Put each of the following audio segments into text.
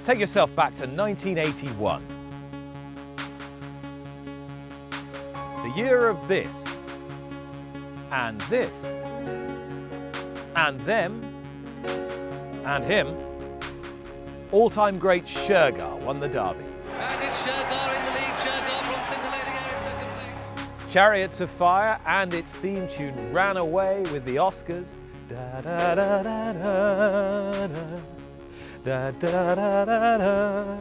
Take yourself back to 1981. The year of this, and this, and them, and him. All-time great Shergar won the Derby. And it's Shergar in the lead, Shergar from scintillating air in second place. Chariots of Fire and its theme tune ran away with the Oscars. Da, da, da, da, da, da, da, da, da, da.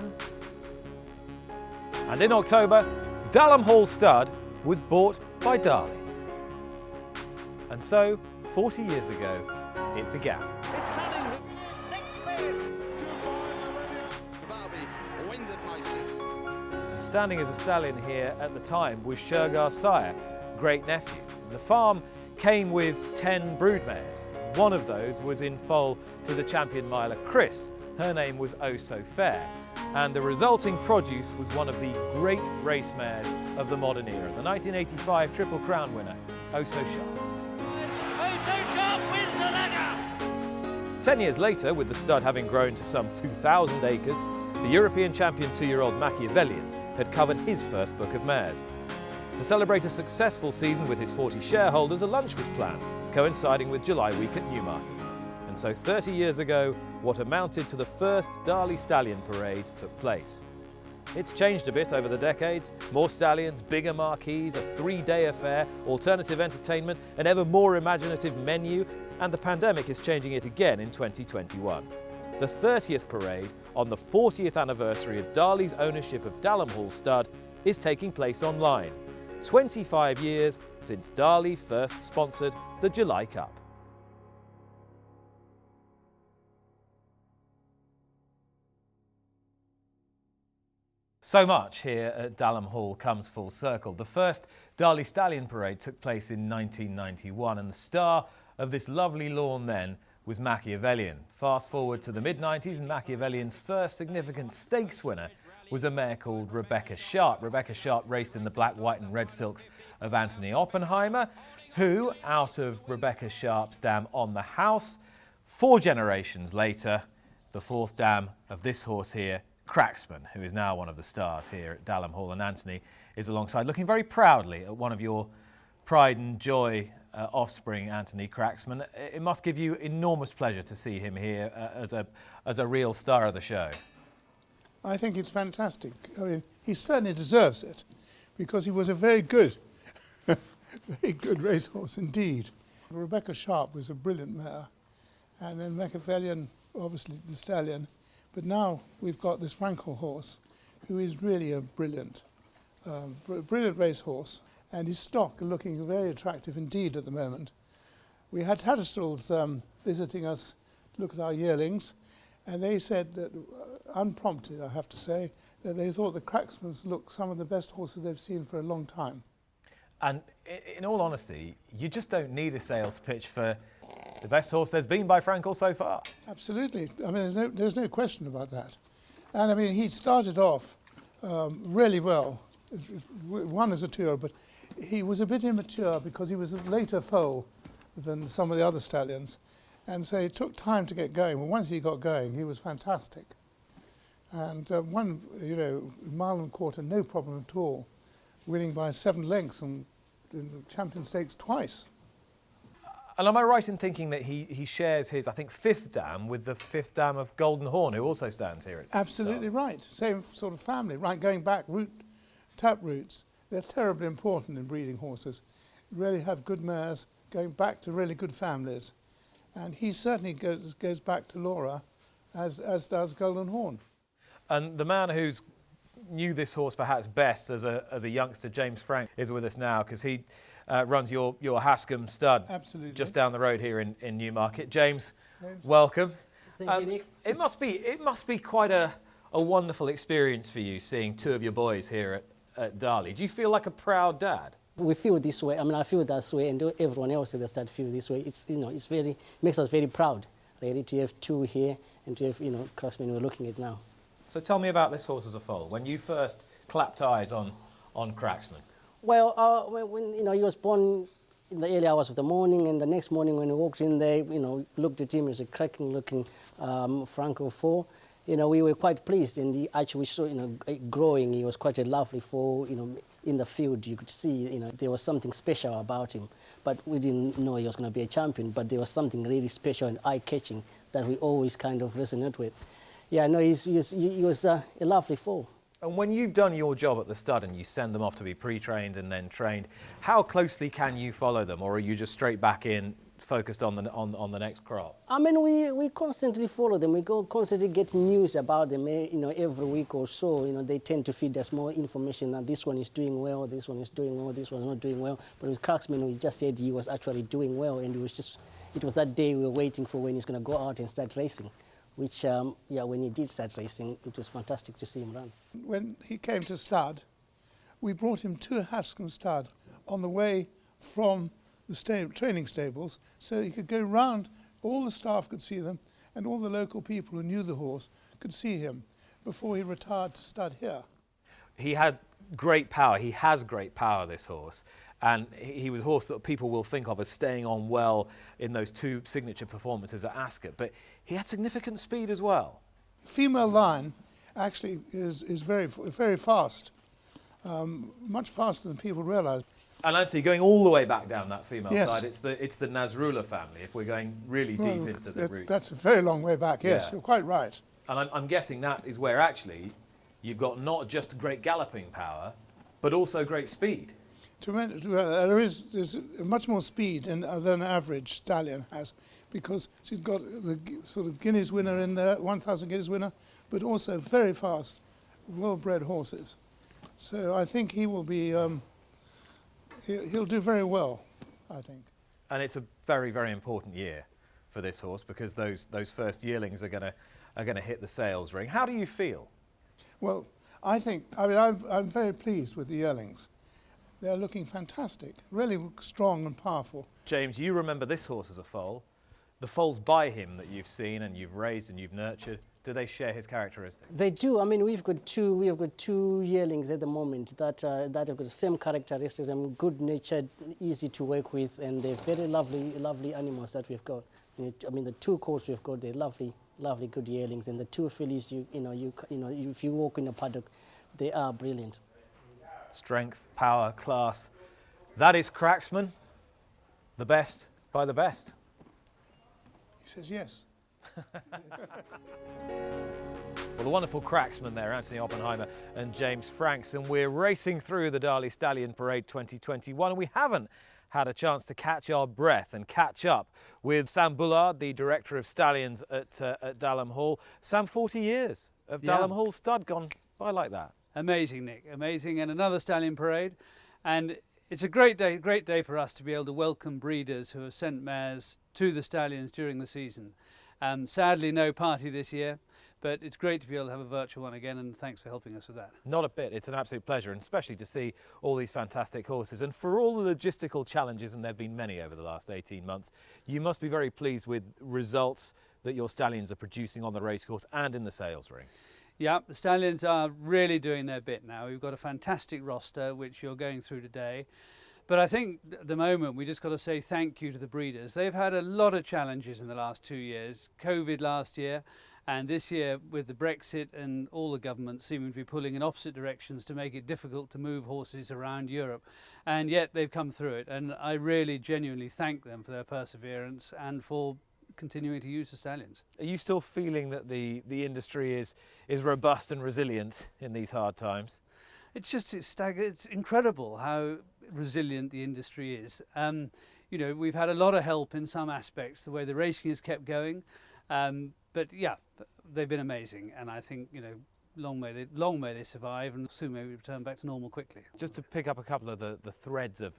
And in October, Dalham Hall Stud was bought by Darley. And so, 40 years ago, it began. It's coming. Dubawi wins it nicely. Standing as a stallion here at the time was Shergar's sire, great nephew. The farm came with 10 broodmares. One of those was in foal to the champion miler Chris. Her name was Oh So Fair. And the resulting produce was one of the great race mares of the modern era, the 1985 Triple Crown winner, Oh So Sharp. Oh So Sharp wins the ladder. 10 years later, with the stud having grown to some 2,000 acres, the European champion 2-year-old Machiavellian had covered his first book of mares. To celebrate a successful season with his 40 shareholders, a lunch was planned, coinciding with July week at Newmarket. And so 30 years ago, what amounted to the first Darley Stallion parade took place. It's changed a bit over the decades. More stallions, bigger marquees, a 3-day affair, alternative entertainment, an ever more imaginative menu, and the pandemic is changing it again in 2021. The 30th parade, on the 40th anniversary of Darley's ownership of Dalham Hall Stud, is taking place online. 25 years since Darley first sponsored the July Cup. So much here at Dalham Hall comes full circle. The first Darley Stallion Parade took place in 1991, and the star of this lovely lawn then was Machiavellian. Fast forward to the mid-90s, and Machiavellian's first significant stakes winner was a mare called Rebecca Sharp. Rebecca Sharp raced in the black, white and red silks of Anthony Oppenheimer, who, out of Rebecca Sharp's dam on the house, 4 generations later, the 4th dam of this horse here, Cracksman, who is now one of the stars here at Dalham Hall, and Anthony is alongside, looking very proudly at one of your pride and joy offspring, Anthony Cracksman. It must give you enormous pleasure to see him here as a real star of the show. I think it's fantastic. I mean, he certainly deserves it, because he was a very good, very good racehorse indeed. Rebecca Sharp was a brilliant mare, and then Machiavellian, obviously the stallion. But now we've got this Frankel horse, who is really a brilliant racehorse, and his stock looking very attractive indeed at the moment. We had Tattersalls visiting us to look at our yearlings, and they said that, unprompted I have to say, that they thought the Cracksmans looked some of the best horses they've seen for a long time. And in all honesty, you just don't need a sales pitch for the best horse there's been by Frankel so far. Absolutely. I mean, there's no question about that. And I mean, he started off really well. Won as a 2-year-old, but he was a bit immature because he was a later foal than some of the other stallions. And so it took time to get going. But once he got going, he was fantastic. And won, mile and a quarter, no problem at all, winning by 7 lengths and in the Champions Stakes twice. And am I right in thinking that he shares his, I think, 5th dam with the 5th dam of Golden Horn, who also stands here at Absolutely right. Same sort of family, right? Going back, tap roots. They're terribly important in breeding horses. You really have good mares going back to really good families. And he certainly goes back to Laura, as does Golden Horn. And the man who's knew this horse perhaps best as a youngster, James Frank, is with us now, because he runs your Hascombe stud. Absolutely. Just down the road here in Newmarket. James, welcome. Thank you, Nick. It must be quite a wonderful experience for you seeing 2 of your boys here at Darley. Do you feel like a proud dad? We feel this way. I mean, I feel that way, and everyone else at the start feel this way. It's makes us very proud, really, to have 2 here and to have Cracksman we're looking at now. So tell me about this horse as a foal. When you first clapped eyes on Cracksman. Well, when he was born in the early hours of the morning, and the next morning when we walked in there, looked at him as a cracking-looking Franco 4. you know, we were quite pleased, and he actually saw, you know, growing. He was quite a lovely foal, you know, in the field. You could see, you know, there was something special about him, but we didn't know he was going to be a champion, but there was something really special and eye-catching that we always kind of resonate with. Yeah, no, he was a lovely foal. And when you've done your job at the stud and you send them off to be pre-trained and then trained, how closely can you follow them, or are you just straight back in, focused on the next crop? I mean, we constantly follow them. We constantly get news about them, you know, every week or so. You know, they tend to feed us more information that this one is doing well, this one is doing well, this one is not doing well. But with Cracksman, we just said he was actually doing well, and it was that day we were waiting for when he's going to go out and start racing, which, yeah, when he did start racing, it was fantastic to see him run. When he came to stud, we brought him to Hascombe stud on the way from the training stables, so he could go round, all the staff could see them, and all the local people who knew the horse could see him before he retired to stud here. He had great power. He has great power, this horse. And he was a horse that people will think of as staying on well in those two signature performances at Ascot. But he had significant speed as well. Female line actually is very, very fast, much faster than people realise. And Anthony, going all the way back down that female Yes. side, it's the Nasrullah family, if we're going really deep into the roots. That's a very long way back, yes, Yeah. you're quite right. And I'm guessing that is where actually you've got not just great galloping power, but also great speed. There's much more speed than an average stallion has, because she's got the sort of Guineas winner in there, 1,000 Guineas winner, but also very fast, well-bred horses. So I think he will be, he'll do very well, I think. And it's a very, very important year for this horse, because those first yearlings are going to hit the sales ring. How do you feel? Well, I'm very pleased with the yearlings. They're looking fantastic, really strong and powerful. James, you remember this horse as a foal. The foals by him that you've seen and you've raised and you've nurtured, do they share his characteristics? They do. I mean, we have got two yearlings at the moment that have got the same characteristics. and good-natured, easy to work with, and they're very lovely animals that we've got. I mean, the two colts we've got, they're lovely, good yearlings, and the two fillies, if you walk in the paddock, they are brilliant. Strength, power, class. That is Cracksman, the best by the best. He says yes. Well, a wonderful Cracksman there, Anthony Oppenheimer and James Franks, and we're racing through the Darley Stallion Parade 2021, and we haven't had a chance to catch our breath and catch up with Sam Bullard, the director of stallions at Dalham Hall. Sam, 40 years of Dalham Hall stud gone by like that. Amazing, Nick, amazing, and another stallion parade, and it's a great day for us to be able to welcome breeders who have sent mares to the stallions during the season. Sadly, no party this year, but it's great to be able to have a virtual one again, and thanks for helping us with that. Not a bit. It's an absolute pleasure, and especially to see all these fantastic horses. And for all the logistical challenges, and there have been many over the last 18 months, you must be very pleased with results that your stallions are producing on the racecourse and in the sales ring. Yeah, the stallions are really doing their bit now. We've got a fantastic roster, which you're going through today. But I think at the moment we just got to say thank you to the breeders. They've had a lot of challenges in the last 2 years. COVID last year, and this year with the Brexit and all the governments seeming to be pulling in opposite directions to make it difficult to move horses around Europe. And yet they've come through it. And I really genuinely thank them for their perseverance and for continuing to use the stallions. Are you still feeling that the industry is robust and resilient in these hard times? It's incredible how resilient the industry is. We've had a lot of help in some aspects, the way the racing has kept going. But yeah, they've been amazing, and I think long may they survive, and soon may we return back to normal quickly. Just to pick up a couple of the threads of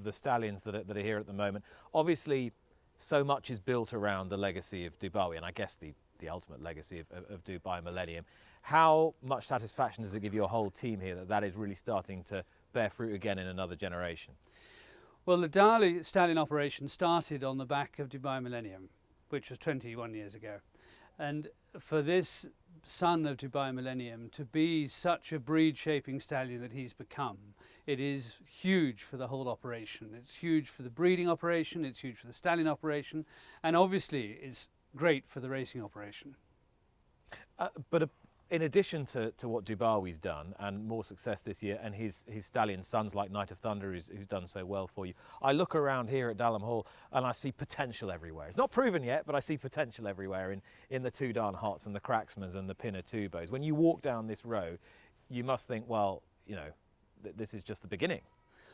the stallions that are here at the moment. Obviously, so much is built around the legacy of Dubawi, and I guess the ultimate legacy of Dubai Millennium. How much satisfaction does it give your whole team here that is really starting to bear fruit again in another generation? Well, the Darley Stallion operation started on the back of Dubai Millennium, which was 21 years ago. And for this son of Dubai Millennium to be such a breed-shaping stallion that he's become, it is huge for the whole operation. It's huge for the breeding operation, it's huge for the stallion operation, and obviously it's great for the racing operation. But in addition to what Dubawi's done, and more success this year, and his stallion sons like Night of Thunder, who's done so well for you, I look around here at Dalham Hall and I see potential everywhere. It's not proven yet, but I see potential everywhere in the Two Darn Hots and the Cracksmans and the Pinatubos. When you walk down this row, you must think, well, you know, this is just the beginning.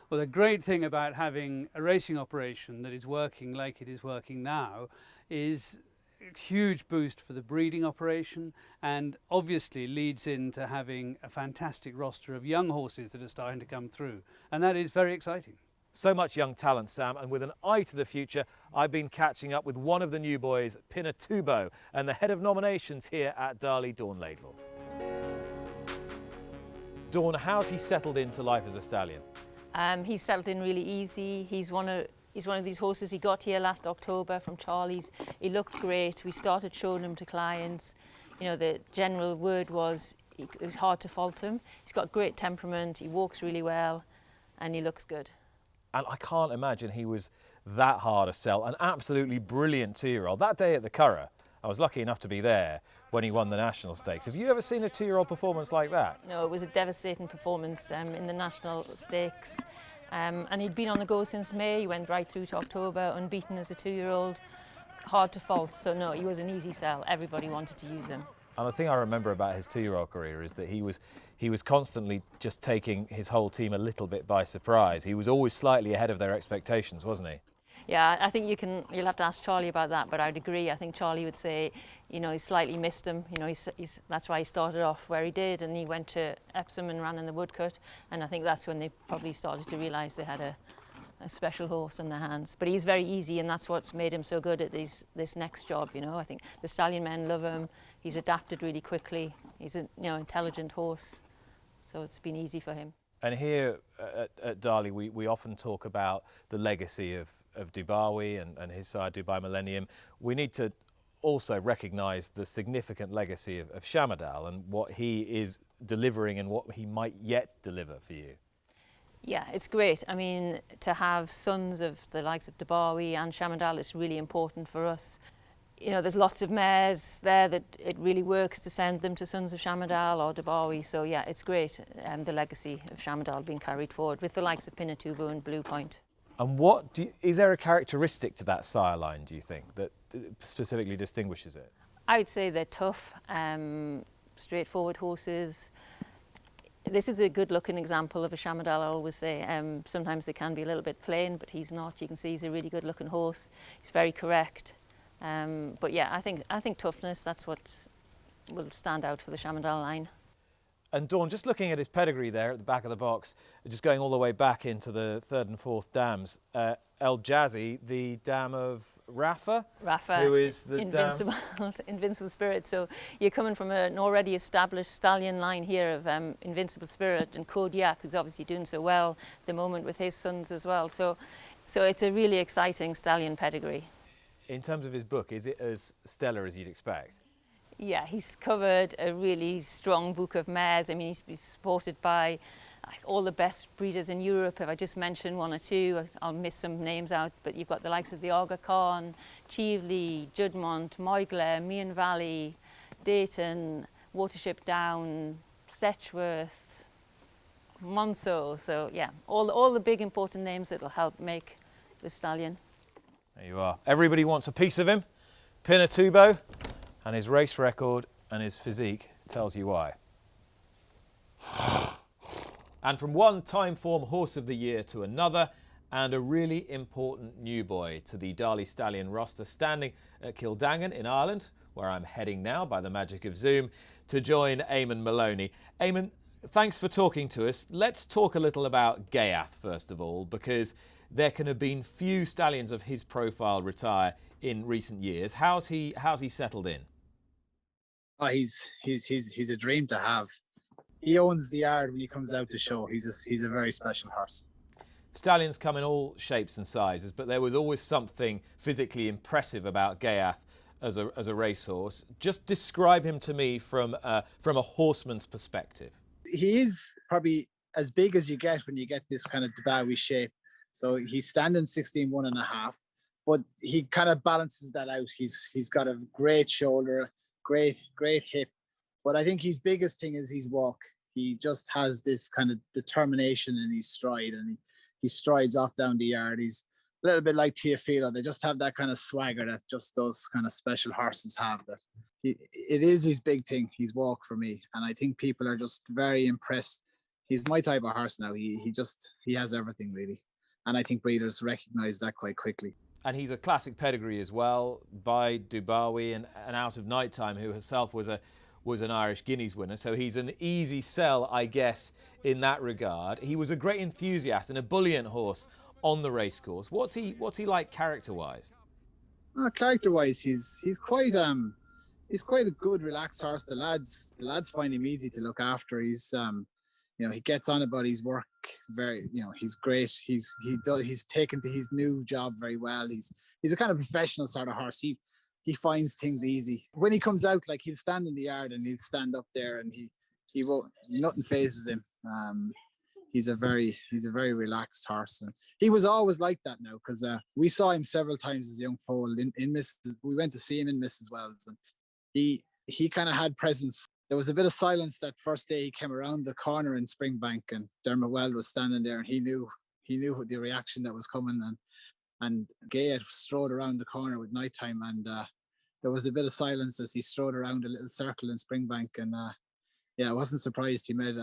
Well, the great thing about having a racing operation that is working like it is working now is a huge boost for the breeding operation, and obviously leads into having a fantastic roster of young horses that are starting to come through, and that is very exciting. So much young talent, Sam, and with an eye to the future, I've been catching up with one of the new boys, Pinatubo, and the head of nominations here at Darley, Dawn Laidlaw. Dawn, how's he settled into life as a stallion? He's settled in really easy. He's one of these horses. He got here last October from Charlie's. He looked great. We started showing him to clients. You know, the general word was it was hard to fault him. He's got great temperament. He walks really well, and he looks good. And I can't imagine he was that hard to sell. An absolutely brilliant 2-year-old. That day at the Curragh, I was lucky enough to be there when he won the National Stakes. Have you ever seen a 2-year-old performance like that? No, it was a devastating performance in the National Stakes. And he'd been on the go since May. He went right through to October, unbeaten as a 2-year-old. Hard to fault. So no, he was an easy sell. Everybody wanted to use him. And the thing I remember about his 2-year-old career is that he was constantly just taking his whole team a little bit by surprise. He was always slightly ahead of their expectations, wasn't he? Yeah, I think you'll have to ask Charlie about that, but I'd agree. I think Charlie would say, you know, he slightly missed him. You know, that's why he started off where he did, and he went to Epsom and ran in the Woodcut, and I think that's when they probably started to realise they had a special horse in their hands. But he's very easy, and that's what's made him so good at this next job. You know, I think the stallion men love him. He's adapted really quickly. He's a intelligent horse, so it's been easy for him. And here at Darley, we often talk about the legacy of Dubawi and his side, Dubai Millennium. We need to also recognise the significant legacy of Shamadal and what he is delivering and what he might yet deliver for you. Yeah, it's great. I mean, to have sons of the likes of Dubawi and Shamadal is really important for us. You know, there's lots of mares there that it really works to send them to sons of Shamadal or Dubawi. So yeah, it's great, the legacy of Shamadal being carried forward with the likes of Pinatubo and Blue Point. And is there a characteristic to that sire line, do you think, that specifically distinguishes it? I would say they're tough, straightforward horses. This is a good-looking example of a Shamadal, I always say. Sometimes they can be a little bit plain, but he's not. You can see he's a really good-looking horse. He's very correct. But yeah, I think toughness, that's what will stand out for the Shamadal line. And Dawn, just looking at his pedigree there at the back of the box, just going all the way back into the 3rd and 4th dams, El Jazzy, the dam of Rafa, who is the Invincible Spirit. So you're coming from an already established stallion line here of Invincible Spirit, and Ghaiyyath, who's obviously doing so well at the moment with his sons as well. So it's a really exciting stallion pedigree. In terms of his book, is it as stellar as you'd expect? Yeah, he's covered a really strong book of mares. I mean, he's supported by all the best breeders in Europe. If I just mention one or two, I'll miss some names out, but you've got the likes of the Aga Khan, Cheveley, Judmont, Moygler, Meon Valley, Dayton, Watership Down, Setchworth, Monceau. So yeah, all the big important names that will help make the stallion. There you are. Everybody wants a piece of him. Pinatubo, and his race record and his physique tells you why. And from one Timeform Horse of the Year to another, and a really important new boy to the Darley Stallion roster, standing at Kildangan in Ireland, where I'm heading now by the magic of Zoom, to join Eamon Maloney. Eamon, thanks for talking to us. Let's talk a little about Ghaiyyath first of all, because there can have been few stallions of his profile retire in recent years. How's he settled in? Oh, he's a dream to have. He owns the yard when he comes out to show. He's a very special horse. Stallions come in all shapes and sizes, but there was always something physically impressive about Ghaiyyath as a racehorse. Just describe him to me from a horseman's perspective. He is probably as big as you get when you get this kind of Dubawi shape. So he's standing 16.5, but he kind of balances that out. He's got a great shoulder, great hip, But I think his biggest thing is his walk. He just has this kind of determination in his stride, and he strides off down the yard. He's a little bit like Teofilo. They just have that kind of swagger that just those kind of special horses have. It is his big thing, his walk for me. And I think people are just very impressed. He's my type of horse now. He has everything really. And I think breeders recognize that quite quickly. And he's a classic pedigree as well, by Dubawi and Out of Nighttime, who herself was an Irish Guineas winner. So he's an easy sell, I guess, in that regard. He was a great enthusiast and a brilliant horse on the racecourse. What's he like character-wise? Character-wise, he's quite a good, relaxed horse. The lads find him easy to look after. He's he gets on about his work very. He's great. He's taken to his new job very well. He's a kind of professional sort of horse. He finds things easy. When he comes out, like, he'll stand in the yard and he'll stand up there, and he won't. Nothing phases him. He's a very relaxed horse, and he was always like that now, because we saw him several times as a young foal in Mrs. We went to see him in Mrs. Wells, and he kind of had presence. There was a bit of silence that first day he came around the corner in Springbank, and Dermot Weld was standing there, and he knew the reaction that was coming, and Ghaiyyath strode around the corner with nighttime, and there was a bit of silence as he strode around a little circle in Springbank, and I wasn't surprised he made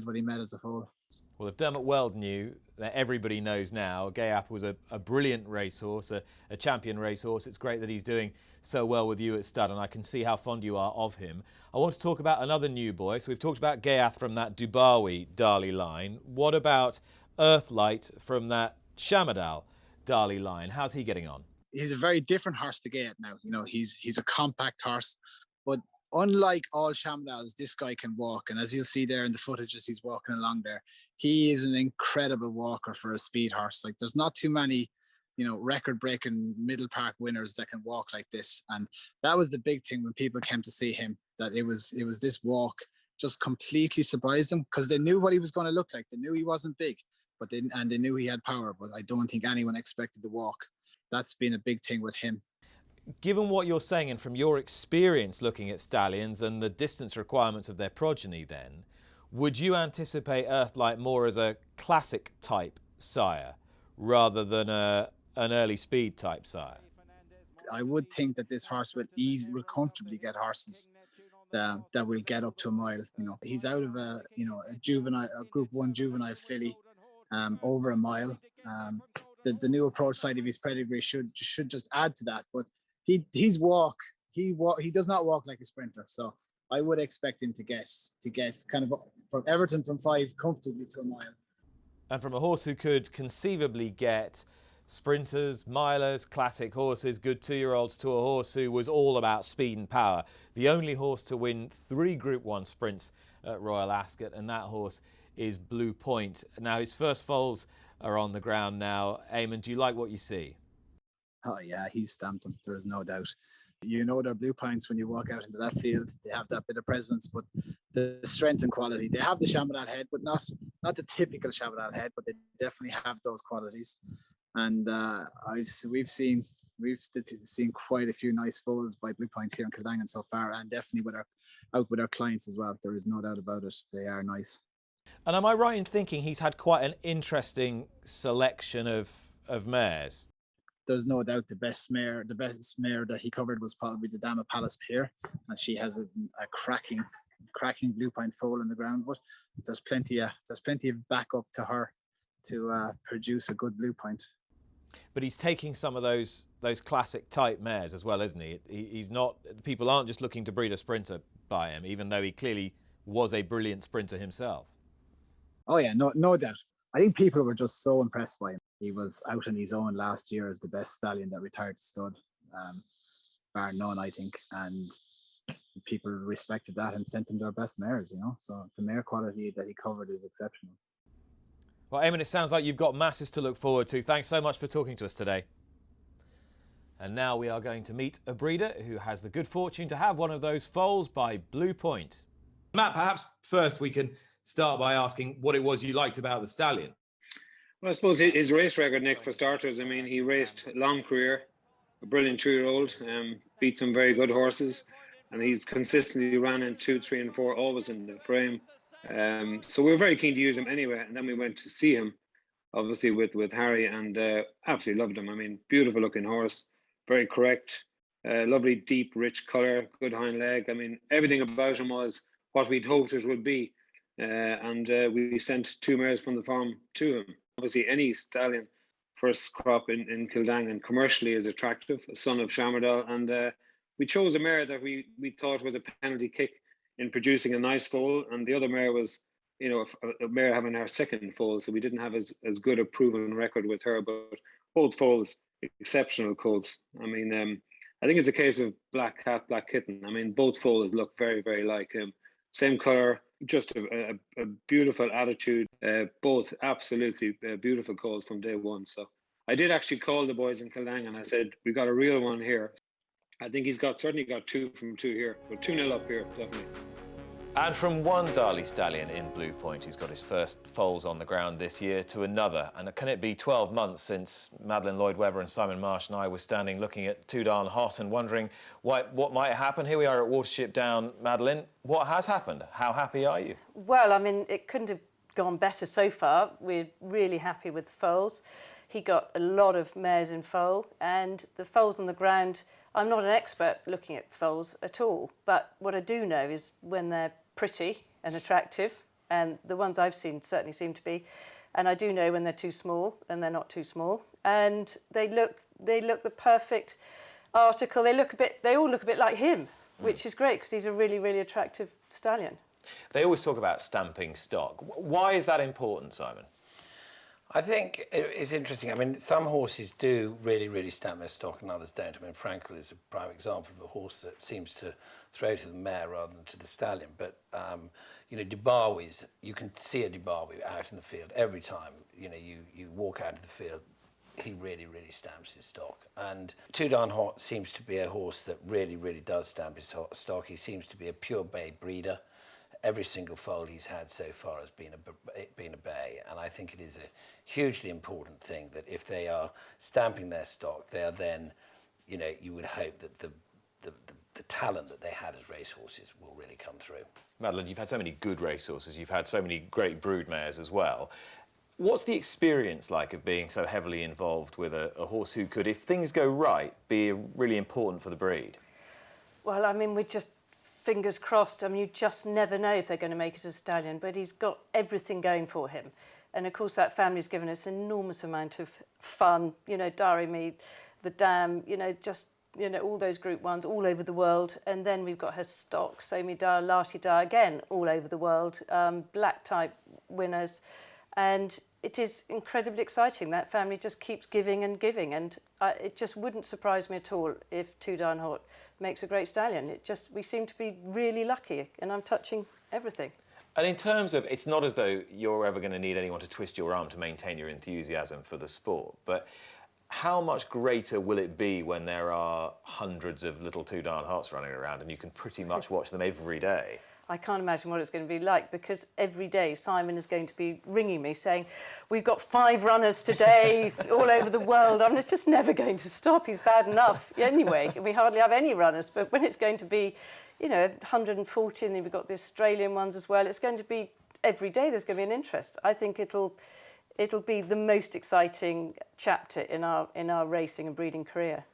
what he made as a foal. Well, if Dermot Weld knew, that everybody knows now. Ghaiyyath was a brilliant racehorse, a champion racehorse. It's great that he's doing so well with you at stud, and I can see how fond you are of him. I want to talk about another new boy. So we've talked about Ghaiyyath from that Dubawi Darley line. What about Earthlight from that Shamadal Darley line? How's he getting on? He's a very different horse to Ghaiyyath now. He's a compact horse, but unlike all Shamadals, this guy can walk. And as you'll see there in the footage as he's walking along there, he is an incredible walker for a speed horse. Like, there's not too many, record-breaking middle park winners that can walk like this. And that was the big thing when people came to see him, that it was this walk just completely surprised them, because they knew what he was going to look like. They knew he wasn't big, and they knew he had power, but I don't think anyone expected the walk. That's been a big thing with him. Given what you're saying, and from your experience looking at stallions and the distance requirements of their progeny then, would you anticipate Earthlight more as a classic type sire rather than an early speed type sire? I would think that this horse will comfortably get horses that will get up to a mile. He's out of a Group 1 juvenile filly over a mile. The new approach side of his pedigree should just add to that, but he does not walk like a sprinter, so I would expect him to get kind of from Everton from 5 comfortably to a mile. And from a horse who could conceivably get sprinters, milers, classic horses, good 2-year-olds, to a horse who was all about speed and power. The only horse to win 3 Group 1 sprints at Royal Ascot, and that horse is Blue Point. Now, his first foals are on the ground now. Eamon, do you like what you see? Oh yeah, he's stamped them. There is no doubt. They're Blue Points when you walk out into that field. They have that bit of presence, but the strength and quality. They have the Shamadal head, but not the typical Shamadal head, but they definitely have those qualities. And we've seen quite a few nice foals by Blue Point here in Kildangan so far, and definitely out with our clients as well. There is no doubt about it. They are nice. And am I right in thinking he's had quite an interesting selection of mares? There's no doubt the best mare that he covered was probably the Dama Palace Pier, and she has a cracking Blue Point foal in the ground. But there's plenty of backup to her to produce a good Blue Point. But he's taking some of those classic type mares as well, isn't he? He's not. People aren't just looking to breed a sprinter by him, even though he clearly was a brilliant sprinter himself. Oh yeah, no doubt. I think people were just so impressed by him. He was out on his own last year as the best stallion that retired to stud, bar none, I think. And people respected that and sent him their best mares, So the mare quality that he covered is exceptional. Well, Eamon, it sounds like you've got masses to look forward to. Thanks so much for talking to us today. And now we are going to meet a breeder who has the good fortune to have one of those foals by Blue Point. Matt, perhaps first we can start by asking what it was you liked about the stallion. Well, I suppose his race record, Nick, for starters. I mean, he raced a long career, a brilliant 2-year-old, beat some very good horses. and he's consistently ran in 2, 3, and 4, always in the frame. So we were very keen to use him anyway, and then we went to see him, obviously with Harry, and absolutely loved him. I mean, beautiful looking horse, very correct, lovely deep rich colour, good hind leg. I mean, everything about him was what we'd hoped it would be, and we sent 2 mares from the farm to him. Obviously any stallion first crop in Kildang and commercially is attractive, a son of Shamardal, and we chose a mare that we thought was a penalty kick in producing a nice foal, and the other mare was, you know, a mare having her second foal, so we didn't have as good a proven record with her, but both foals, exceptional colts. I mean, I think it's a case of black cat, black kitten. I mean, both foals look very, very like him. Same colour, just a beautiful attitude, both absolutely beautiful colts from day one. So I did actually call the boys in Kildang and I said, we got a real one here. I think he's certainly got 2 from 2 here, but 2-0 up here, definitely. And from one Darley stallion in Blue Point who's got his first foals on the ground this year to another. And can it be 12 months since Madeline Lloyd-Webber and Simon Marsh and I were standing looking at Too Darn Hot and wondering what might happen? Here we are at Watership Down. Madeline, what has happened? How happy are you? Well, I mean, it couldn't have gone better so far. We're really happy with the foals. He got a lot of mares in foal, and the foals on the ground, I'm not an expert looking at foals at all, but what I do know is when they're pretty and attractive, and the ones I've seen certainly seem to be, and I do know when they're too small and they're not too small, and they look the perfect article. They all look a bit like him, which is great because he's a really, really attractive stallion. They always talk about stamping stock. Why is that important, Simon? I think it's interesting. I mean, some horses do really, really stamp their stock and others don't. I mean, Frankel is a prime example of a horse that seems to throw to the mare rather than to the stallion. But, you know, Dubawi's, you can see a Dubawi out in the field every time, you know, you walk out into the field, he really, really stamps his stock. And Too Darn Hot seems to be a horse that really, really does stamp his stock. He seems to be a pure bay breeder. Every single foal he's had so far has been a bay, and I think it is a hugely important thing that if they are stamping their stock, they are then, you know, you would hope that the talent that they had as racehorses will really come through. Madeline, you've had so many good racehorses, you've had so many great brood mares as well. What's the experience like of being so heavily involved with a horse who could, if things go right, be really important for the breed? Well, I mean, we're just fingers crossed. I mean, you just never know if they're going to make it as a stallion, but he's got everything going for him. And of course, that family's given us an enormous amount of fun, you know, Darley Mead, the Dam, you know, just, you know, all those Group 1s all over the world. And then we've got her stock, Somi Dar, Lati Dar, again, all over the world, black type winners. And it is incredibly exciting. That family just keeps giving and giving. And it just wouldn't surprise me at all if Too Darn Hot makes a great stallion. We seem to be really lucky, and I'm touching everything. And in terms of, it's not as though you're ever going to need anyone to twist your arm to maintain your enthusiasm for the sport, but how much greater will it be when there are hundreds of little Too Darn Hots running around and you can pretty much watch them every day? I can't imagine what it's going to be like, because every day Simon is going to be ringing me saying, we've got 5 runners today all over the world. I mean, it's just never going to stop. He's bad enough anyway. We hardly have any runners, but when it's going to be, you know, 140, and then we've got the Australian ones as well, it's going to be every day there's going to be an interest. I think it'll be the most exciting chapter in our racing and breeding career.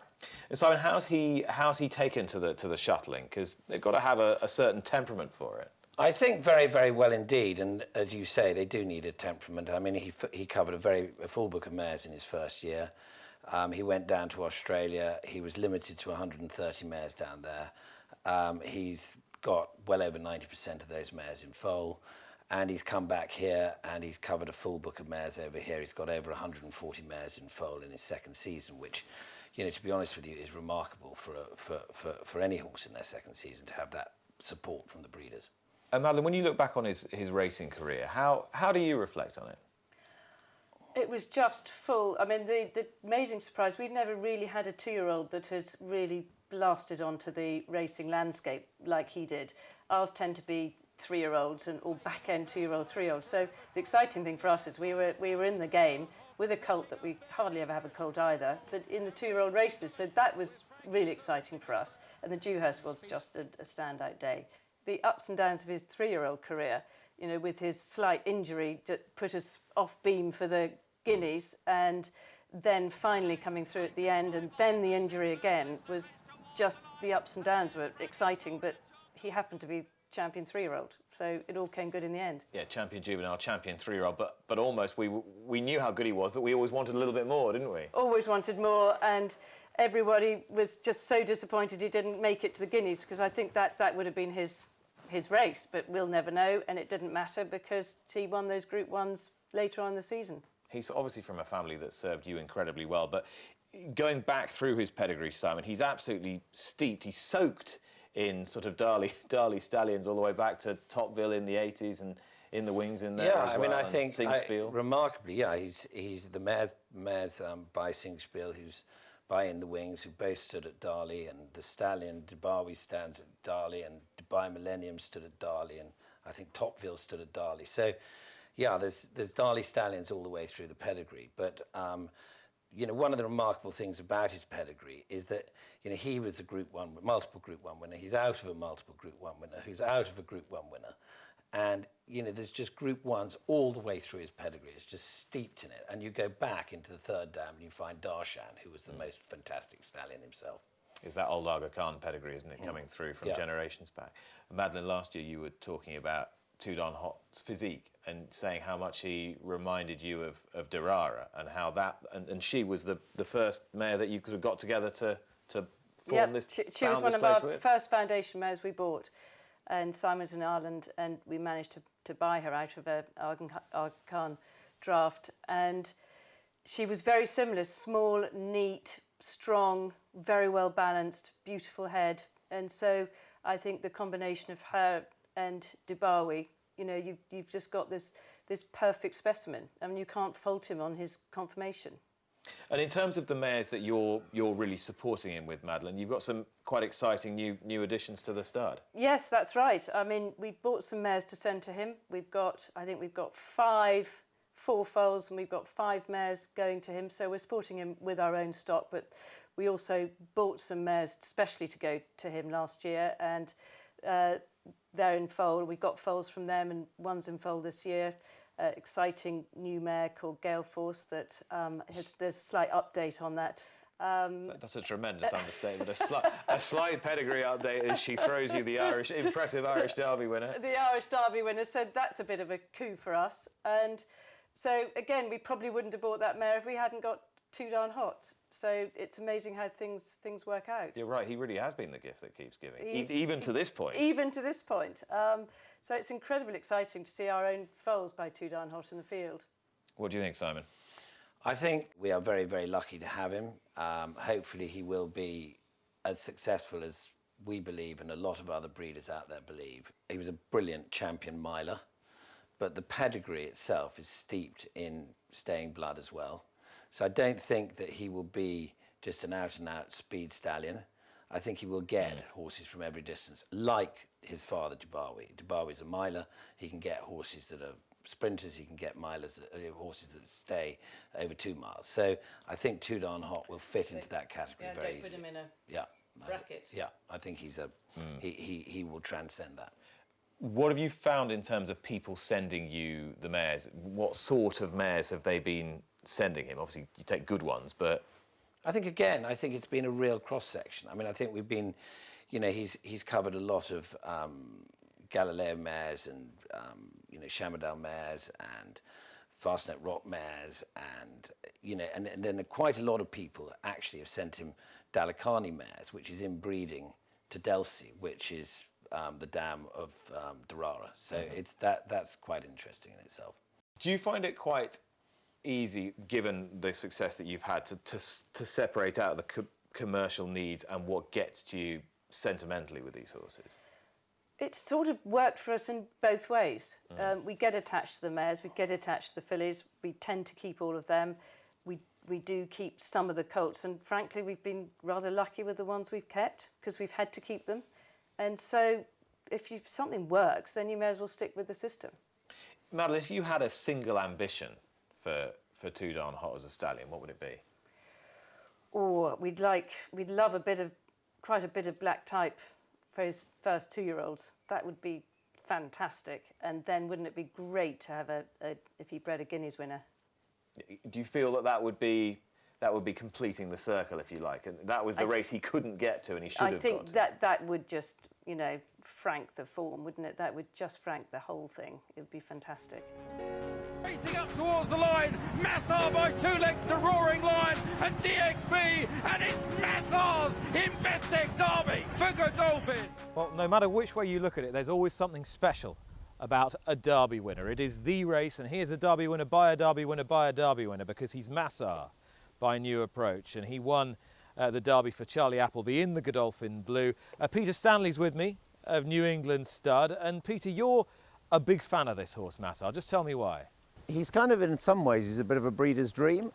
And Simon, how's he taken to the shuttling? Because they've got to have a certain temperament for it. I think very, very well indeed, and as you say, they do need a temperament. I mean, he covered a full book of mares in his first year. He went down to Australia. He was limited to 130 mares down there. He's got well over 90% of those mares in foal, and he's come back here and he's covered a full book of mares over here. He's got over 140 mares in foal in his second season, which, you know, to be honest with you, is remarkable for any horse in their second season to have that support from the breeders. And Madeline, when you look back on his racing career, how do you reflect on it? It was just full. I mean, the amazing surprise, we've never really had a 2-year-old that has really blasted onto the racing landscape like he did. Ours tend to be 3-year-olds or back-end 2-year-old, 3-year-olds. So the exciting thing for us is we were in the game with a colt that we hardly ever have a colt either, but in the 2-year-old races. So that was really exciting for us. And the Dewhurst was just a standout day. The ups and downs of his 3-year-old career, you know, with his slight injury that put us off beam for the Guineas, and then finally coming through at the end, and then the injury again, was just the ups and downs were exciting, but he happened to be champion 3-year-old, so it all came good in the end. Yeah, champion juvenile, champion 3-year-old, but almost we knew how good he was, that we always wanted a little bit more, didn't we? Always wanted more, and everybody was just so disappointed he didn't make it to the Guineas, because I think that would have been his race, but we'll never know, and it didn't matter because he won those Group 1s later on in the season. He's obviously from a family that served you incredibly well, but going back through his pedigree, Simon, he's absolutely steeped, he's soaked in sort of Darley stallions all the way back to Topville in the 80s and in the wings in there as well. Yeah, I mean, I think remarkably, yeah, he's the mares by Singspiel, who's by in the wings, who both stood at Darley, and the stallion Dubawi stands at Darley, and Dubai Millennium stood at Darley, and I think Topville stood at Darley. So, yeah, there's Darley stallions all the way through the pedigree, but you know, one of the remarkable things about his pedigree is that, you know, he was a multiple Group 1 winner. He's out of a multiple Group 1 winner, who's out of a Group 1 winner. And, you know, there's just Group 1s all the way through his pedigree. It's just steeped in it. And you go back into the third dam and you find Darshan, who was the most fantastic stallion himself. Is that old Aga Khan pedigree, isn't it, coming through from generations back? Madeline, last year you were talking about Tudon Hot's physique and saying how much he reminded you of Derara, and how that, and she was the first mare that you could have got together to form this. She was one of our first foundation mares we bought, and Simon's in Ireland, and we managed to buy her out of a Aga Khan draft, and she was very similar, small, neat, strong, very well balanced, beautiful head, and so I think the combination of her and Dubawi, you know, you've just got this perfect specimen. I mean, you can't fault him on his conformation. And in terms of the mares that you're really supporting him with, Madeline, you've got some quite exciting new additions to the stud. Yes, that's right. I mean, we bought some mares to send to him. I think we've got 4 foals, and we've got 5 mares going to him. So we're supporting him with our own stock, but we also bought some mares specially to go to him last year, and they're in foal. We got foals from them, and one's in foal this year. Exciting new mare called Gale Force that there's a slight update on that. That's a tremendous understatement. A slight pedigree update as she throws you the impressive Irish Derby winner. The Irish Derby winner said that's a bit of a coup for us. And so, again, we probably wouldn't have bought that mare if we hadn't got Too Darn Hot. So it's amazing how things work out. You're right, he really has been the gift that keeps giving, even to this point. Even to this point. So it's incredibly exciting to see our own foals by Too Darn Hot in the field. What do you think, Simon? I think we are very, very lucky to have him. Hopefully he will be as successful as we believe, and a lot of other breeders out there believe. He was a brilliant champion miler, but the pedigree itself is steeped in staying blood as well. So I don't think that he will be just an out-and-out speed stallion. I think he will get horses from every distance, like his father, Dubawi. Dubawi's a miler. He can get horses that are sprinters. He can get milers, horses that stay over 2 miles. So I think Too Darn Hot will fit into that category very easily. Don't put him in a bracket. Yeah, I think he will transcend that. What have you found in terms of people sending you the mares? What sort of mares have they been sending him? Obviously, you take good ones, but I think it's been a real cross-section. I mean, I think we've been, you know, he's covered a lot of Galileo mares and, you know, Shamadal mares and Fastnet Rock mares, and, you know, and then quite a lot of people actually have sent him Dalakani mares, which is inbreeding to Delsey, which is the dam of Derara. So that's quite interesting in itself. Do you find it quite easy, given the success that you've had, to separate out the commercial needs and what gets to you sentimentally with these horses? It's sort of worked for us in both ways. We get attached to the mares, we get attached to the fillies, we tend to keep all of them. We do keep some of the colts, and frankly we've been rather lucky with the ones we've kept because we've had to keep them. And so if something works, then you may as well stick with the system. Madeline, if you had a single ambition for Too Darn Hot as a stallion, what would it be? Or we'd love quite a bit of black type for his first 2-year-olds. That would be fantastic. And then wouldn't it be great to have if he bred a Guineas winner? Do you feel that would be completing the circle, if you like, and that was the race he couldn't get to and he should have got to? I think that would just, frank the form, wouldn't it? That would just frank the whole thing. It would be fantastic. Racing up towards the line, Masar by 2 lengths to Roaring Lion and DXB, and it's Masar's Investec Derby for Godolphin. Well, no matter which way you look at it, there's always something special about a Derby winner. It is the race, and here's a Derby winner by a Derby winner by a Derby winner, because he's Masar by New Approach, and he won the Derby for Charlie Appleby in the Godolphin Blue. Peter Stanley's with me, of New England Stud, and Peter, you're a big fan of this horse, Masar. Just tell me why. He's kind of, in some ways, he's a bit of a breeder's dream.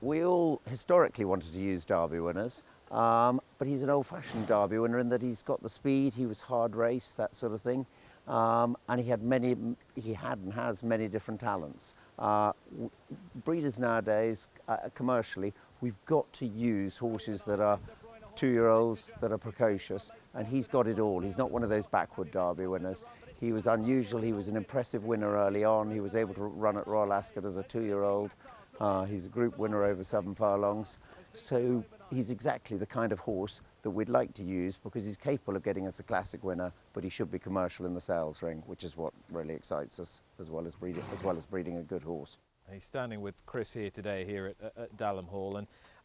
We all historically wanted to use Derby winners, but he's an old-fashioned Derby winner in that he's got the speed, he was hard raced, that sort of thing, and he had and has many different talents. Breeders nowadays, commercially, we've got to use horses that are 2-year-olds, that are precocious, and he's got it all. He's not one of those backward Derby winners. He was unusual, he was an impressive winner early on. He was able to run at Royal Ascot as a 2-year-old. He's a group winner over 7 furlongs. So he's exactly the kind of horse that we'd like to use, because he's capable of getting us a classic winner, but he should be commercial in the sales ring, which is what really excites us, as well as breeding a good horse. He's standing with Chris here today here at Dalham Hall,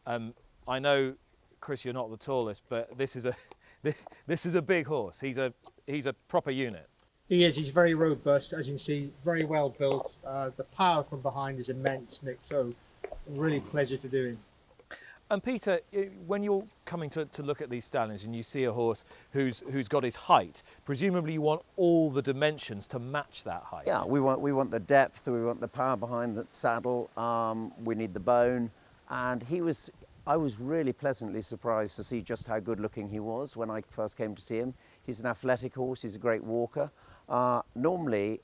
and I know, Chris, you're not the tallest, but this is a big horse. He's a proper unit. He is. He's very robust, as you can see, very well built. The power from behind is immense, Nick. So, really pleasure to do him. And Peter, when you're coming to look at these stallions and you see a horse who's got his height, presumably you want all the dimensions to match that height. Yeah, we want the depth, we want the power behind the saddle, we need the bone, and I was really pleasantly surprised to see just how good looking he was when I first came to see him. He's an athletic horse, he's a great walker. Normally,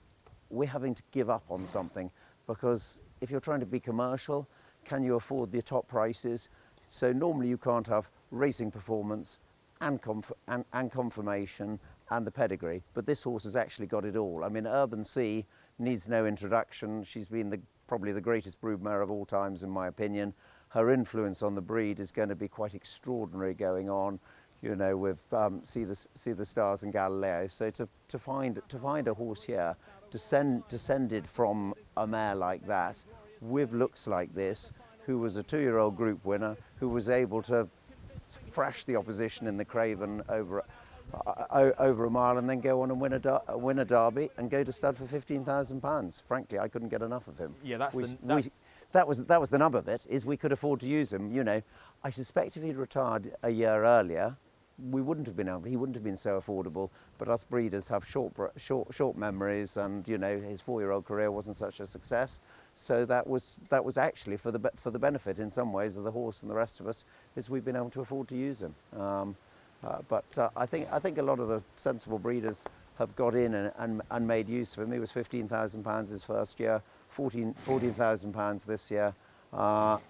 we're having to give up on something, because if you're trying to be commercial, can you afford the top prices? So normally you can't have racing performance and conformation and the pedigree, but this horse has actually got it all. I mean, Urban Sea needs no introduction. She's been probably the greatest broodmare of all times, in my opinion. Her influence on the breed is going to be quite extraordinary going on, you know, with See the Stars and Galileo. So to find a horse here, descended from a mare like that, with looks like this, who was a 2-year-old group winner, who was able to thrash the opposition in the Craven over a mile, and then go on and win a derby and go to stud for £15,000. Frankly, I couldn't get enough of him. Yeah, that was the nub of it, is we could afford to use him. You know, I suspect if he'd retired a year earlier, he wouldn't have been so affordable. But us breeders have short memories, and you know, his 4-year-old career wasn't such a success. So that was actually for the benefit in some ways of the horse and the rest of us, is we've been able to afford to use him. But I think a lot of the sensible breeders have got in and made use of him. He was £15,000 his first year, £14,000 this year,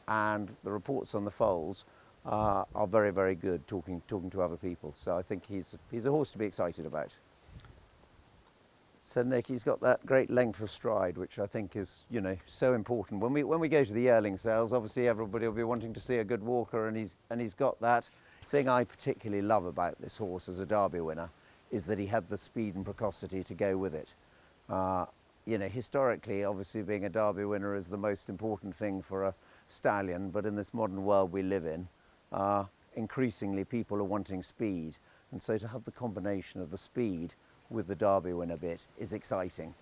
and the reports on the foals are very, very good, talking to other people. So I think he's a horse to be excited about. So Nick, he's got that great length of stride, which I think is, you know, so important. When we go to the yearling sales, obviously everybody will be wanting to see a good walker, and he's got that. The thing I particularly love about this horse as a Derby winner is that he had the speed and precocity to go with it. You know, historically, obviously being a Derby winner is the most important thing for a stallion, but in this modern world we live in, increasingly people are wanting speed, and so to have the combination of the speed with the Derby winner bit is exciting.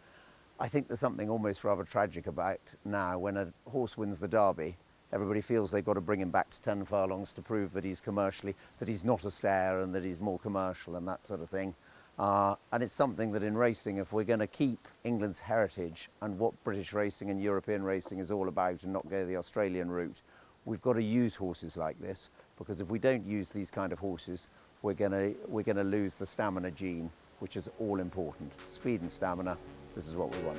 I think there's something almost rather tragic about now when a horse wins the Derby. Everybody feels they've got to bring him back to 10 furlongs to prove that he's that he's not a stare and that he's more commercial and that sort of thing. And it's something that in racing, if we're going to keep England's heritage and what British racing and European racing is all about and not go the Australian route, we've got to use horses like this, because if we don't use these kind of horses, we're going to lose the stamina gene, which is all important. Speed and stamina, this is what we want.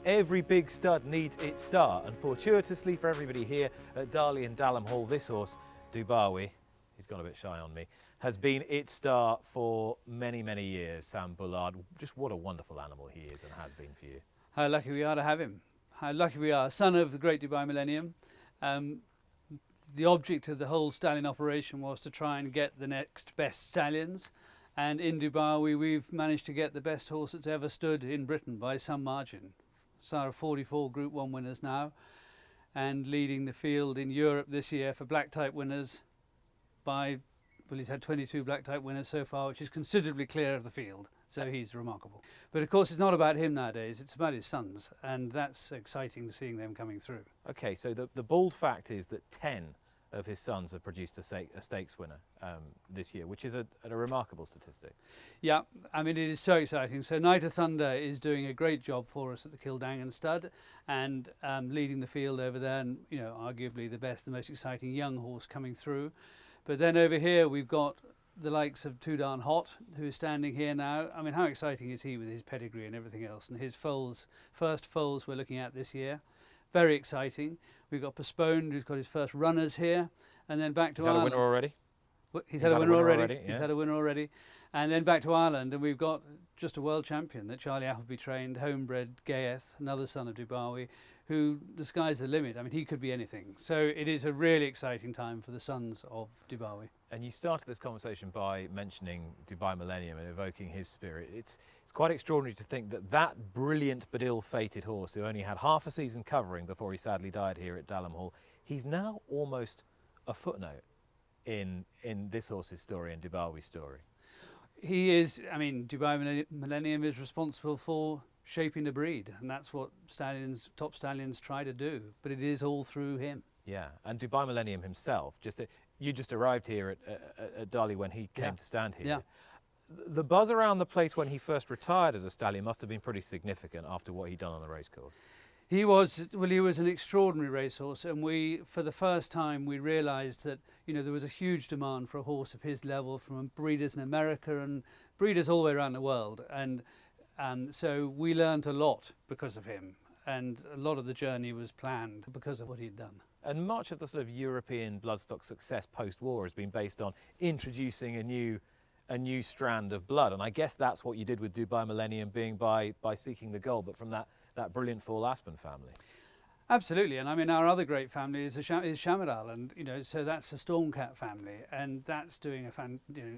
Every big stud needs its star, and fortuitously for everybody here at Darley and Dalham Hall, this horse, Dubawi, he's gone a bit shy on me, has been its star for many, many years. Sam Bullard, just what a wonderful animal he is and has been for you. How lucky we are to have him. How lucky we are. Son of the great Dubai Millennium. The object of the whole stallion operation was to try and get the next best stallions. And in Dubai, we've managed to get the best horse that's ever stood in Britain by some margin. Masar 44 Group 1 winners now, and leading the field in Europe this year for black type winners by, well, he's had 22 black type winners so far, which is considerably clear of the field, so he's remarkable. But of course it's not about him nowadays, it's about his sons, and that's exciting seeing them coming through. Okay, so the bald fact is that 10 of his sons have produced a stakes winner this year, which is a remarkable statistic. Yeah, I mean, it is so exciting. So Night of Thunder is doing a great job for us at the Kildangan Stud, and leading the field over there, and you know, arguably the best, the most exciting young horse coming through. But then over here we've got the likes of Too Darn Hot, who is standing here now. I mean, how exciting is he with his pedigree and everything else, and his foals, first foals we're looking at this year. Very exciting. We've got Postponed, who's got his first runners here, and then back to Ireland. He's had a winner already? He's had a winner already. Yeah. He's had a winner already. And then back to Ireland, and we've got just a world champion that Charlie Appleby trained, homebred Ghaiyyath, another son of Dubawi, who the sky's the limit. I mean, he could be anything. So it is a really exciting time for the sons of Dubawi. And you started this conversation by mentioning Dubai Millennium and evoking his spirit. It's quite extraordinary to think that that brilliant but ill-fated horse who only had half a season covering before he sadly died here at Dalham Hall, he's now almost a footnote in this horse's story and Dubawi's story. He is, I mean, Dubai Millennium is responsible for shaping the breed, and that's what top stallions try to do, but it is all through him. Yeah, and Dubai Millennium himself, you just arrived here at Darley when he came to stand here. Yeah. The buzz around the place when he first retired as a stallion must have been pretty significant after what he'd done on the racecourse. He was an extraordinary racehorse, and for the first time, we realised that, you know, there was a huge demand for a horse of his level from breeders in America and breeders all the way around the world. And so we learned a lot because of him, and a lot of the journey was planned because of what he'd done. And much of the sort of European bloodstock success post-war has been based on introducing a new strand of blood, and I guess that's what you did with Dubai Millennium, being by seeking the gold, but from that brilliant Fall Aspen family. Absolutely, and I mean, our other great family is Shamadal, and you know, so that's the Stormcat family, and that's doing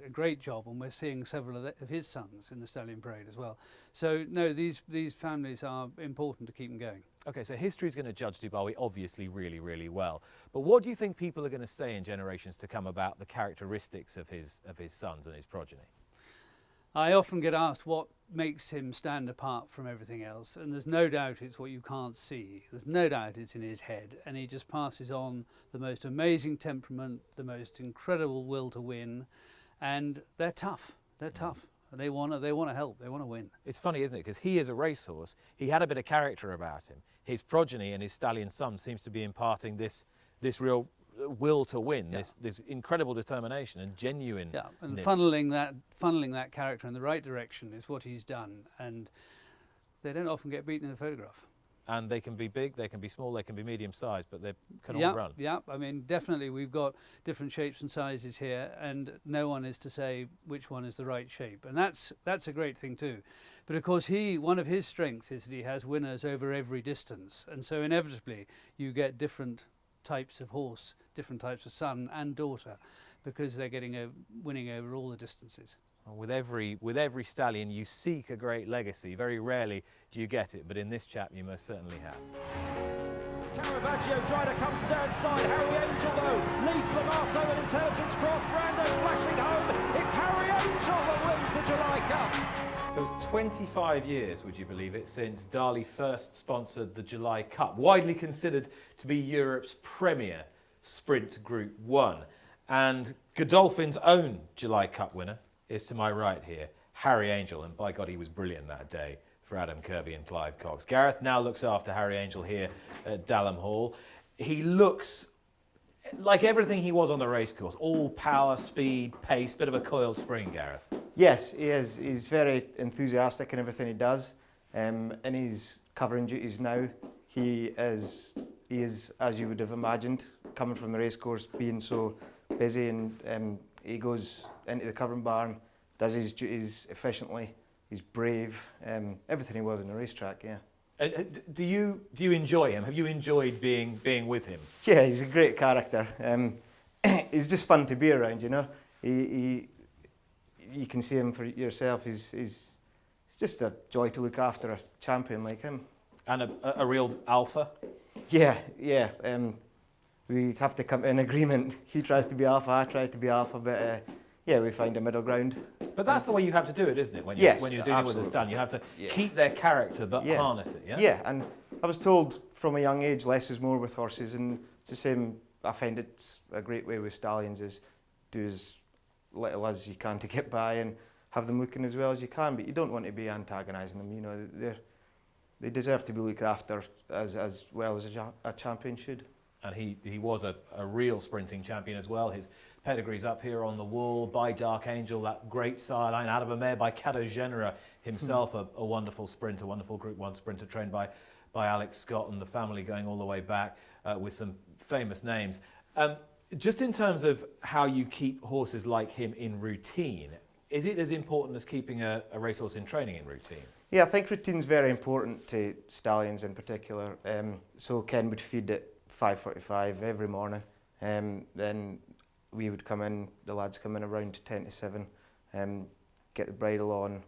a great job, and we're seeing several of his sons in the Stallion Parade as well. So no, these families are important to keep them going. Okay, so history's going to judge Dubawi obviously really, really well, but what do you think people are going to say in generations to come about the characteristics of his sons and his progeny? I often get asked what makes him stand apart from everything else, and there's no doubt it's what you can't see. There's no doubt it's in his head, and he just passes on the most amazing temperament, the most incredible will to win, and they're tough. They're tough. They want to help. They want to win. It's funny, isn't it? Because he is a racehorse. He had a bit of character about him. His progeny and his stallion son seems to be imparting this real will to win, this incredible determination and genuine. Yeah, and funneling that character in the right direction is what he's done, and they don't often get beaten in a photograph. And they can be big, they can be small, they can be medium-sized, but they can all run. Yeah, I mean, definitely we've got different shapes and sizes here, and no one is to say which one is the right shape, and that's a great thing too. But of course, one of his strengths is that he has winners over every distance, and so inevitably you get different types of horse, different types of son and daughter, because they're winning over all the distances. Well, with every stallion you seek a great legacy. Very rarely do you get it, but in this chap you most certainly have. Caravaggio trying to come stand side. Harry Angel though leads Lamato and Intelligence Cross. Brando flashing home. It's Harry Angel that wins the July Cup. So it's 25 years, would you believe it, since Darley first sponsored the July Cup, widely considered to be Europe's premier sprint Group 1. And Godolphin's own July Cup winner is to my right here, Harry Angel, and by God, he was brilliant that day for Adam Kirby and Clive Cox. Gareth now looks after Harry Angel here at Dalham Hall. He looks like everything he was on the racecourse, all power, speed, pace, bit of a coiled spring, Gareth. Yes, he is. He's very enthusiastic in everything he does, and he's covering duties now. He is, as you would have imagined, coming from the racecourse, being so busy, and he goes into the covering barn, does his duties efficiently. He's brave, everything he was in the racetrack, yeah. Do you enjoy him? Have you enjoyed being with him? Yeah, he's a great character. He's just fun to be around, you know. You can see him for yourself. He's just a joy to look after a champion like him. And a real alpha? Yeah. We have to come to an agreement. He tries to be alpha, I try to be alpha, but yeah, we find a middle ground. But that's the way you have to do it, isn't it? When yes, when you're dealing with a stallion, you have to keep their character but harness it, yeah? Yeah, and I was told from a young age, less is more with horses, and it's the same. I find it's a great way with stallions is do as little as you can to get by and have them looking as well as you can, but you don't want to be antagonising them, you know. They deserve to be looked after as well as a champion should. And he was a real sprinting champion as well. His pedigree's up here on the wall by Dark Angel, that great sire line out of a mare by Cadeau Genera himself, a wonderful sprinter, wonderful Group 1 sprinter trained by Alex Scott, and the family going all the way back with some famous names. Just in terms of how you keep horses like him in routine, is it as important as keeping a racehorse in training in routine? Yeah, I think routine's very important to stallions in particular. So Ken would feed at 5:45 every morning. Then we would come in, the lads come in around 10 to 7, get the bridle on,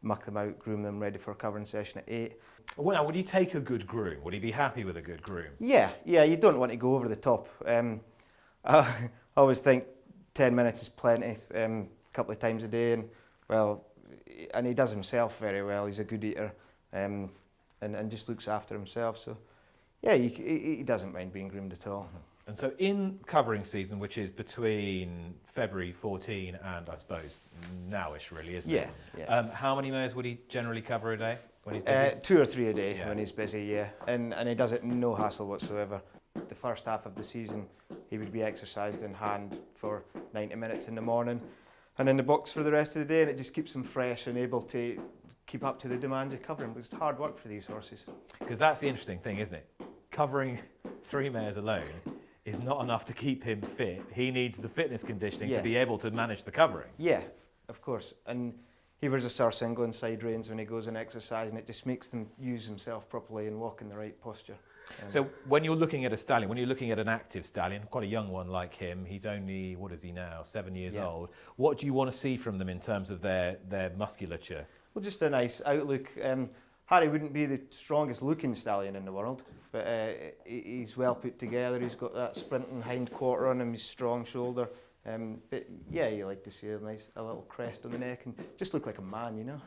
muck them out, groom them ready for a covering session at 8. Well, now, would he take a good groom? Would he be happy with a good groom? Yeah, you don't want to go over the top. I always think 10 minutes is plenty, a couple of times a day, and he does himself very well. He's a good eater, and just looks after himself. So, yeah, he doesn't mind being groomed at all. And so in covering season, which is between February 14 and I suppose nowish really, isn't it? Yeah. How many mares would he generally cover a day when he's busy? 2 or 3 a day when he's busy, yeah. And he does it no hassle whatsoever. The first half of the season, he would be exercised in hand for 90 minutes in the morning and in the box for the rest of the day, and it just keeps him fresh and able to keep up to the demands of covering. It's hard work for these horses. Because that's the interesting thing, isn't it? Covering 3 mares alone is not enough to keep him fit. He needs the fitness conditioning to be able to manage the covering. Yeah, of course. And he wears a Sir England side reins when he goes and exercise, and it just makes them use himself properly and walk in the right posture. So when you're looking at a stallion, when you're looking at an active stallion, quite a young one like him, he's only, what is he now, 7 years old. What do you want to see from them in terms of their musculature? Well, just a nice outlook. Harry wouldn't be the strongest looking stallion in the world, but he's well put together. He's got that sprinting hind quarter on him, his strong shoulder. But yeah, you like to see a little crest on the neck and just look like a man, you know.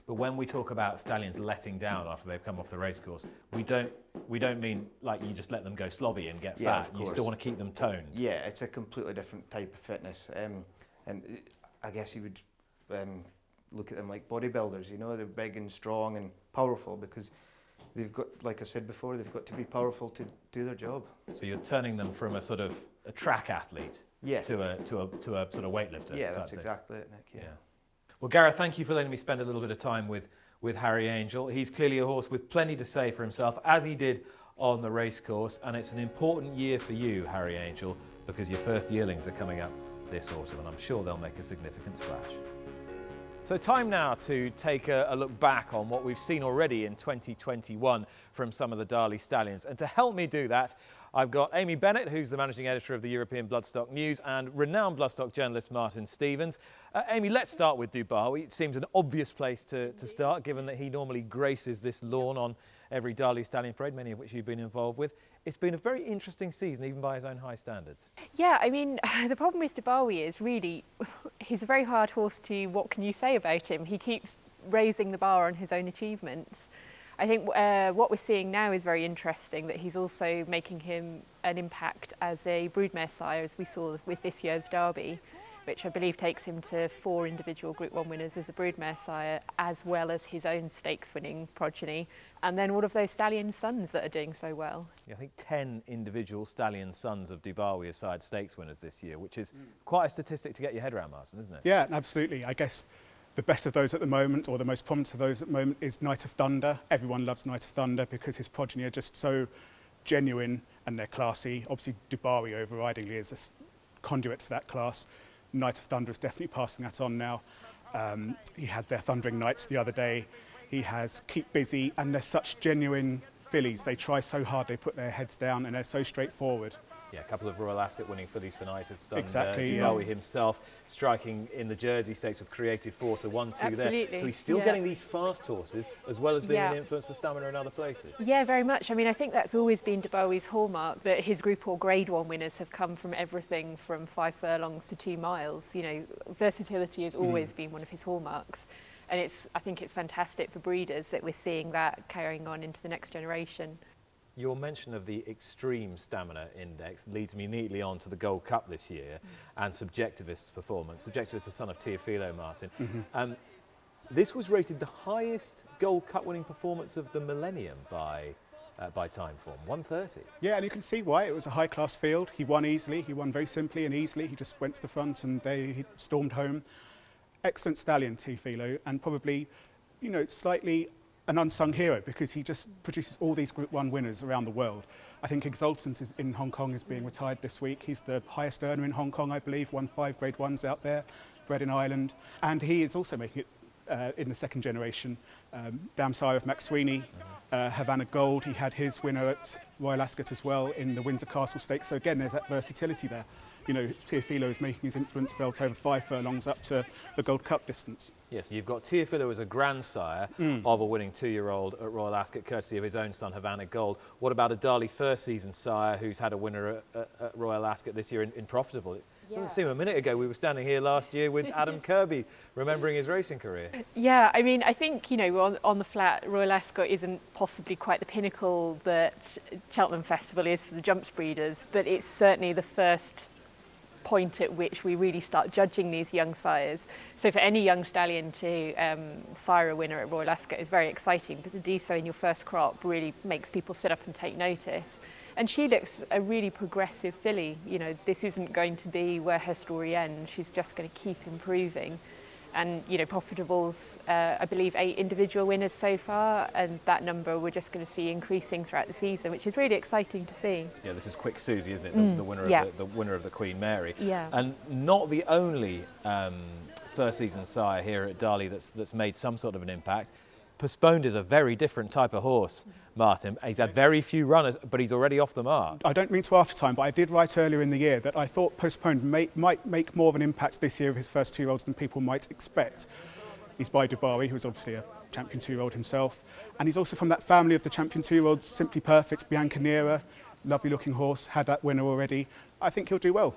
But when we talk about stallions letting down after they've come off the racecourse, we don't mean like you just let them go slobby and get fat. You still want to keep them toned. Yeah, it's a completely different type of fitness. And I guess you would look at them like bodybuilders, you know. They're big and strong and powerful because they've got, like I said before, they've got to be powerful to do their job. So you're turning them from a sort of a track athlete to a sort of weightlifter. Yeah, that's exactly it, Nick. Yeah. Well, Gareth, thank you for letting me spend a little bit of time with Harry Angel. He's clearly a horse with plenty to say for himself, as he did on the racecourse, and it's an important year for you, Harry Angel, because your first yearlings are coming up this autumn, and I'm sure they'll make a significant splash. So time now to take a look back on what we've seen already in 2021 from some of the Darley stallions. And to help me do that, I've got Amy Bennett, who's the managing editor of the European Bloodstock News, and renowned bloodstock journalist Martin Stevens. Amy, let's start with Dubawi. It seems an obvious place to start, given that he normally graces this lawn on every Darley stallion parade, many of which you've been involved with. It's been a very interesting season, even by his own high standards. Yeah, I mean, the problem with Dubawi is really, he's a very hard horse to, what can you say about him? He keeps raising the bar on his own achievements. I think what we're seeing now is very interesting, that he's also making him an impact as a broodmare sire, as we saw with this year's Derby, which I believe takes him to 4 individual Group 1 winners as a broodmare sire, as well as his own stakes-winning progeny, and then all of those stallion sons that are doing so well. Yeah, I think 10 individual stallion sons of Dubawi have sired stakes winners this year, which is quite a statistic to get your head around, Martin, isn't it? Yeah, absolutely. I guess The best of those at the moment, or the most prominent of those at the moment, is Knight of Thunder. Everyone loves Knight of Thunder because his progeny are just so genuine and they're classy. Obviously, Dubawi overridingly is a conduit for that class. Knight of Thunder is definitely passing that on now. He had their Thundering Knights the other day. He has Keep Busy, and they're such genuine fillies. They try so hard, they put their heads down, and they're so straightforward. Yeah, a couple of Royal Ascot winning fillies for Knight of Thunder. Exactly, Dubawi himself striking in the Jersey Stakes with Creative Force, a 1-2 there. So he's still getting these fast horses, as well as being an influence for stamina in other places. Yeah, very much. I mean, I think that's always been Dubawi's hallmark, that his Group All Grade 1 winners have come from everything from 5 furlongs to 2 miles. You know, versatility has always been one of his hallmarks. And I think it's fantastic for breeders that we're seeing that carrying on into the next generation. Your mention of the extreme stamina index leads me neatly on to the Gold Cup this year and Subjectivist's performance. Subjectivist, the son of Teofilo, Martin. This was rated the highest Gold Cup winning performance of the millennium by Timeform, 130. Yeah, and you can see why. It was a high-class field. He won easily. He won very simply and easily. He just went to the front and he stormed home. Excellent stallion, Teofilo, and probably, you know, slightly an unsung hero because he just produces all these Group 1 winners around the world. I think Exultant in Hong Kong is being retired this week. He's the highest earner in Hong Kong, I believe, won 5 Grade 1s out there, bred in Ireland. And he is also making it in the second generation. Damsire of Max Sweeney, Havana Gold, he had his winner at Royal Ascot as well in the Windsor Castle Stakes. So again, there's that versatility there. You know, Teofilo is making his influence felt over 5 furlongs up to the Gold Cup distance. Yes, you've got Teofilo as a grandsire of a winning 2-year-old at Royal Ascot, courtesy of his own son, Havana Gold. What about a Darley first season sire who's had a winner at Royal Ascot this year in Profitable? It doesn't seem a minute ago we were standing here last year with Adam Kirby remembering his racing career. Yeah, I mean, I think, you know, on the flat, Royal Ascot isn't possibly quite the pinnacle that Cheltenham Festival is for the jumps breeders, but it's certainly the first point at which we really start judging these young sires. So for any young stallion to sire a winner at Royal Ascot is very exciting, but to do so in your first crop really makes people sit up and take notice. And she looks a really progressive filly. You know, this isn't going to be where her story ends. She's just going to keep improving. And, you know, Profitable's, I believe, 8 individual winners so far, and that number we're just going to see increasing throughout the season, which is really exciting to see. Yeah, this is Quick Susie, isn't it? The winner of the winner of the Queen Mary. Yeah. And not the only first season sire here at Darley that's made some sort of an impact. Postponed is a very different type of horse, Martin. He's had very few runners, but he's already off the mark. I don't mean to after time, but I did write earlier in the year that I thought Postponed might make more of an impact this year of his first 2-year-olds than people might expect. He's by Dubawi, who's obviously a champion 2-year-old himself, and he's also from that family of the champion 2-year-olds, Simply Perfect, Biancanera, lovely looking horse, had that winner already. I think he'll do well.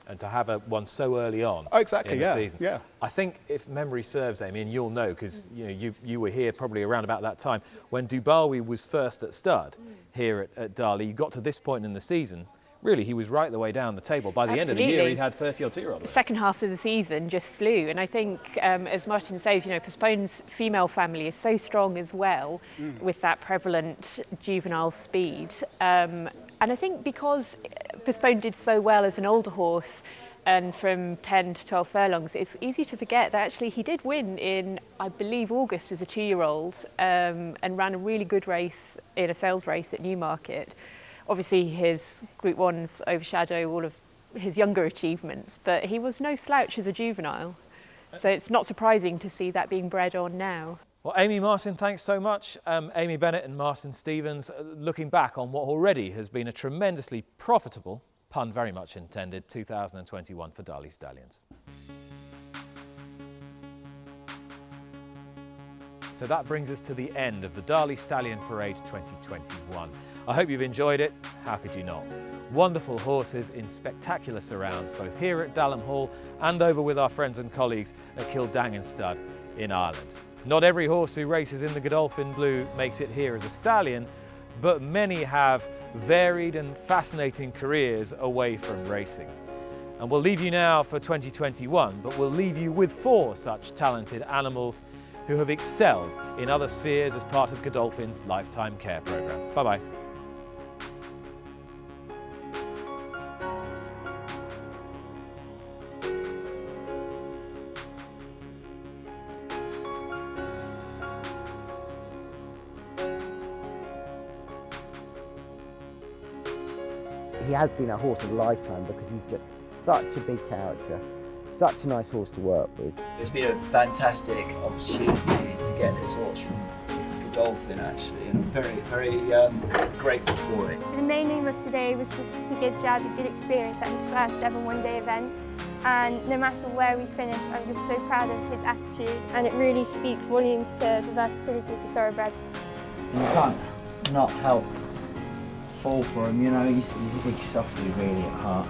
And to have one so early on in the season. Yeah. I think if memory serves, Amy, and you'll know because you were here probably around about that time, when Dubawi was first at stud here at Darley, you got to this point in the season, really he was right the way down the table. By the end of the year he'd had 30-odd 2-year-old winners. The second half of the season just flew, and I think, as Martin says, you know, Postpone's female family is so strong as well with that prevalent juvenile speed. And I think because Postpone did so well as an older horse and from 10 to 12 furlongs, it's easy to forget that actually he did win in, I believe, August as a 2-year-old and ran a really good race in a sales race at Newmarket. Obviously his Group 1s overshadow all of his younger achievements, but he was no slouch as a juvenile. So it's not surprising to see that being bred on now. Well, Amy, Martin, thanks so much. Amy Bennett and Martin Stevens, looking back on what already has been a tremendously profitable, pun very much intended, 2021 for Darley Stallions. So that brings us to the end of the Darley Stallion Parade 2021. I hope you've enjoyed it. How could you not? Wonderful horses in spectacular surrounds, both here at Dalham Hall and over with our friends and colleagues at Kildangan Stud in Ireland. Not every horse who races in the Godolphin Blue makes it here as a stallion, but many have varied and fascinating careers away from racing. And we'll leave you now for 2021, but we'll leave you with 4 such talented animals who have excelled in other spheres as part of Godolphin's Lifetime Care programme. Bye-bye. he has been a horse of a lifetime because he's just such a big character, such a nice horse to work with. It's been a fantastic opportunity to get this horse from Godolphin actually, and I'm very, very grateful for it. The main aim of today was just to give Jazz a good experience at his first ever one-day event, and no matter where we finish, I'm just so proud of his attitude, and it really speaks volumes to the versatility of the thoroughbred. You can't not help fall for him, you know, he's a big softie really at heart.